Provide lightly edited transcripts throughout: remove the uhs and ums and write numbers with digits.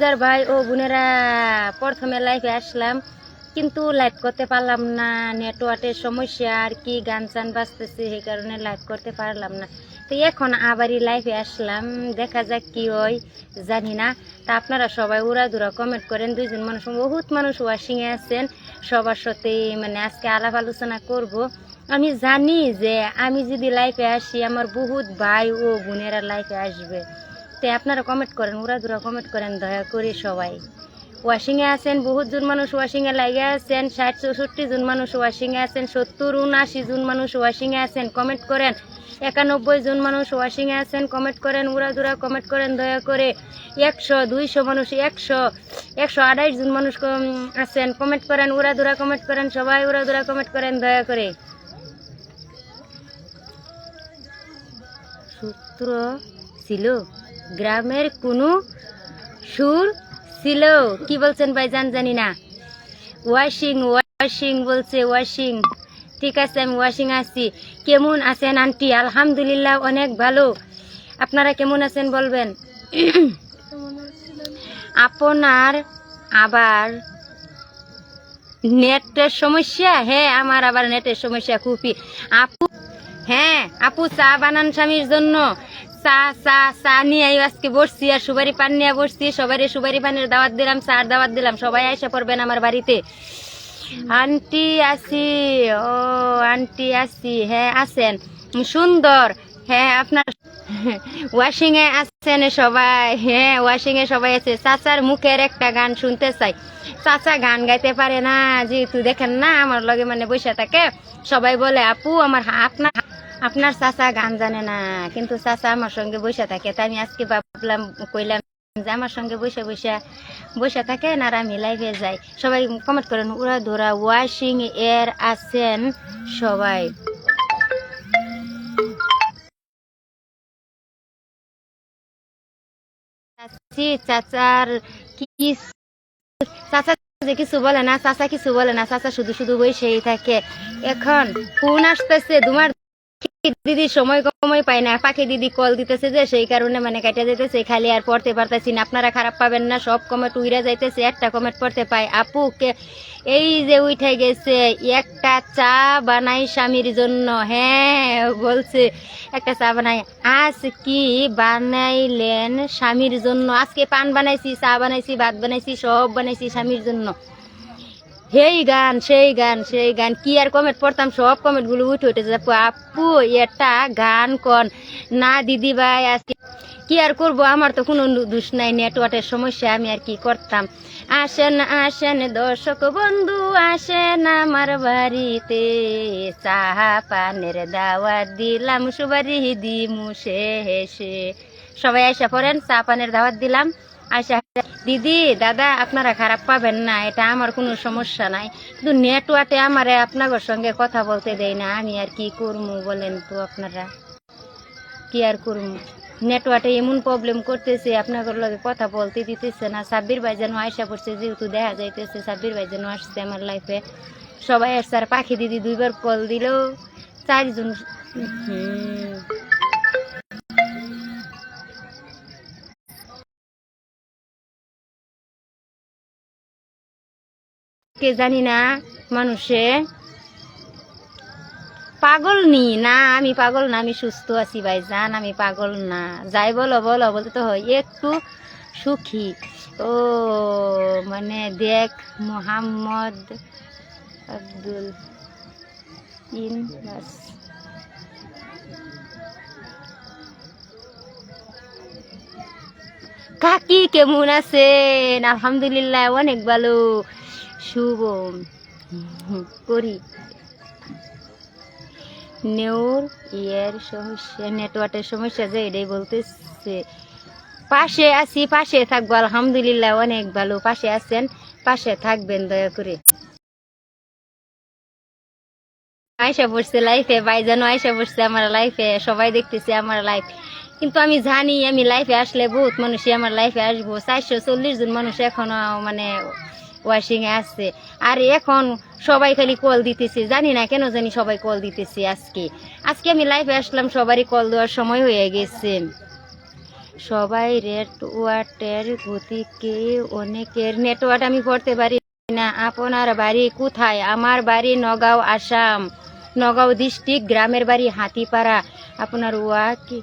User ভাই ও বোনেরা, প্রথমে লাইভে আসলাম কিন্তু লাইভ করতে পারলাম না, নেটওয়ার্কের সমস্যা আর কি, গান চান বাজতেছে সেই কারণে লাইভ করতে পারলাম না। তো এখন আবারই লাইভে আসলাম, দেখা যাক কি হয় জানি না। তা আপনারা সবাই উড়াধুরা কমেন্ট করেন। দুইজন মানুষ, বহুত মানুষ ওয়াশিংয়ে আছেন, সবার সাথে মানে আজকে আলাপ আলোচনা করব। আমি জানি যে আমি যদি লাইভে আসি আমার বহুত ভাই ও বোনেরা লাইভে আসবে, তো আপনারা কমেন্ট করেন, উড়াধুরা কমেন্ট করেন দয়া করে সবাই। ওয়াশিংয়ে আছেন বহুত জন মানুষ, ওয়াশিংয়ে লাগে আছেন 60-64 জন মানুষ ওয়াশিংয়ে আছেন, 70-79 জন মানুষ ওয়াশিংয়ে আছেন, কমেন্ট করেন। 91 জন মানুষ ওয়াশিংয়ে আছেন, কমেন্ট করেন, উড়াধুরা কমেন্ট করেন দয়া করে। 100-200 মানুষ, 128 জন মানুষ আছেন, কমেন্ট করেন, উড়াধুরা কমেন্ট করেন, সবাই উড়াধুরা কমেন্ট করেন দয়া করে। সূত্র ছিল, গ্রামের কোনো সুর ছিল, কি বলছেন ভাইজান জানি না। ওয়াশিং ওয়াশিং বলছে, ওয়াশিং, ঠিক আছে আমি ওয়াশিং আছি। কেমন আছেন আন্টি? আলহামদুলিল্লাহ অনেক ভালো, আপনারা কেমন আছেন বলবেন। আপনার আবার নেটের সমস্যা? হ্যাঁ আমার আবার নেটের সমস্যা খুবই। আপু, হ্যাঁ আপু চা বানান স্বামীর জন্য, চা চা চা নিয়ে আজকে বসছি আর সুপারি পান নিয়ে বসছি, সবাই সুপারি পানের দাওয়াত দিলাম, চার দাওয়াত দিলাম, সবাই আইসা পড়বেন আমার বাড়িতে। আন্টি আসি, ও আন্টি আসি, হ্যাঁ আছেন, সুন্দর। হ্যাঁ আপনার ওয়াশিং এ আছেন সবাই? হ্যাঁ ওয়াশিং এ সবাই আছে। চাচার মুখের একটা গান শুনতে চাই। চাচা গান গাইতে পারে না, যেহেতু দেখেন না আমার লগে মানে বসে থাকে, সবাই বলে আপু আমার আপনার চাচা গান জানে না, কিন্তু চাচা আমার সঙ্গে বসে থাকে। তাই আমি আজকে ভাবলাম, কইলাম যে আমার সঙ্গে বসে থাকেন আর আমি লাইভে যাই। সবাই কমেন্ট করেন, উড়াধুরা ওয়াশিং এর আছেন সবাই। চাচার কি, চাচা যে কিছু বলে না, চাচা কিছু বলে না, চাচা শুধু শুধু বসেই থাকে। এখন ফোন আসতেছে তোমার দিদি, সময় পায় না, পাখি দিদি কল দিতেছে যে সেই কারণে মানে কেটে যেতেছে, খালি আর পড়তে পারতেছি না। আপনারা খারাপ পাবেন না, সব কমেন্ট উইরা যাইতেছে, একটা কমেন্ট পড়তে পাই। আপু কে এই যে উঠে গেছে, একটা চা বানাই স্বামীর জন্য। হ্যাঁ বলছে একটা চা বানাই। আজ কি বানাইলেন স্বামীর জন্য? আজকে পান বানাইছি, চা বানাইছি, ভাত বানাইছি, সব বানাইছি স্বামীর জন্য। সেই গান সেই গান সেই গান কি আর কমেন্ট পড়তাম, সব কমেন্ট গুলো উঠে যাবো। আপু এটা গান কন না দিদি ভাই, আজকে কি আর করবো, আমার তো কোনো দোষ নাই, নেটওয়ার্কের সমস্যা, আমি আর কি করতাম। আসেন আসেন দর্শক বন্ধু, আসেন আমার বাড়িতে, চাহা পানের দাওয়াত দিলাম, সুবারি দিমু শেষে। সবাই আইসা পড়েন, চা পানের দাওয়াত দিলাম, আচ্ছা দিদি দাদা আপনারা খারাপ পাবেন না, এটা আমার কোনো সমস্যা নাই, কিন্তু নেটওয়ার্কে আমারে আপনাদের সঙ্গে কথা বলতে দেয় না, আমি আর কি করবো বলেন তো আপনারা, কি আর করবো, নেটওয়ার্কে এমন প্রবলেম করতেছে, আপনাদের লগে কথা বলতে দিতেছে না। সাব্বির ভাই যেন আয়সা পড়ছে, যেহেতু দেখা যাইতেছে সাব্বির ভাই যেন আসছে আমার লাইফে, সবাই আসছে। আর পাখি দিদি 2বার কল দিলেও 4 জন। কে জানি না, মানুষে পাগল নি না, আমি পাগল না, আমি সুস্থ আছি ভাইজান, আমি পাগল না। যাই বলো বলো বলতে তো হয়, একটু সুখী। ও মানে দেখ, মোহাম্মদ আব্দুল ইনবাস, কাকি কেমন আছেন? আলহামদুলিল্লাহ অনেক ভালো, শুভ করি। নেওর ইয়ের সমস্যা, নেটওয়ার্কের সমস্যা যে এটাই বলতেছে। পাশে আছি, পাশে থাকবো, আলহামদুলিল্লাহ অনেক ভালো, পাশে আছেন, পাশে থাকবেন দয়া করে। আয়সা পড়ছে লাইফে, ভাইজানও আয়সা পড়ছে আমার লাইফে, সবাই দেখতেছে আমার লাইফ, কিন্তু আমি জানি আমি লাইফে আসলে বহুত মানুষই আমার লাইফে আসবো। 440 জন মানুষ এখনো মানে ওয়াশিং এ আছে, আর এখন সবাই খালি কল দিতেছে, জানি না কেন জানি সবাই কল দিতেছে। আজকে আমি লাইফে আসলাম, সবারই কল দেওয়ার সময় হয়ে গেছে, সবাই নেটওয়ার্কের গতিকে অনেকের নেটওয়ার্ক আমি পড়তে পারি না। আপনার বাড়ি কোথায়? আমার বাড়ি নগাঁও, আসাম, নগাঁও ডিস্ট্রিক্ট, গ্রামের বাড়ি হাতিপাড়া। আপনার ওয়া কি?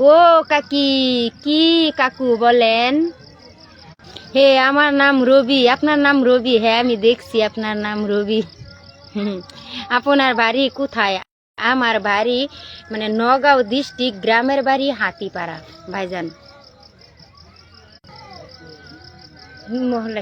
ও কাকি, কি কাকু বলেন? হে, আমার নাম রবি। আপনার নাম রবি? হ্যাঁ, আমি দেখছি আপনার নাম রবি। আপনার বাড়ি কোথায়? আমার বাড়ি মানে নগাঁও ডিস্ট্রিক্ট, গ্রামের বাড়ি হাতিপাড়া ভাইজান। মহল্লা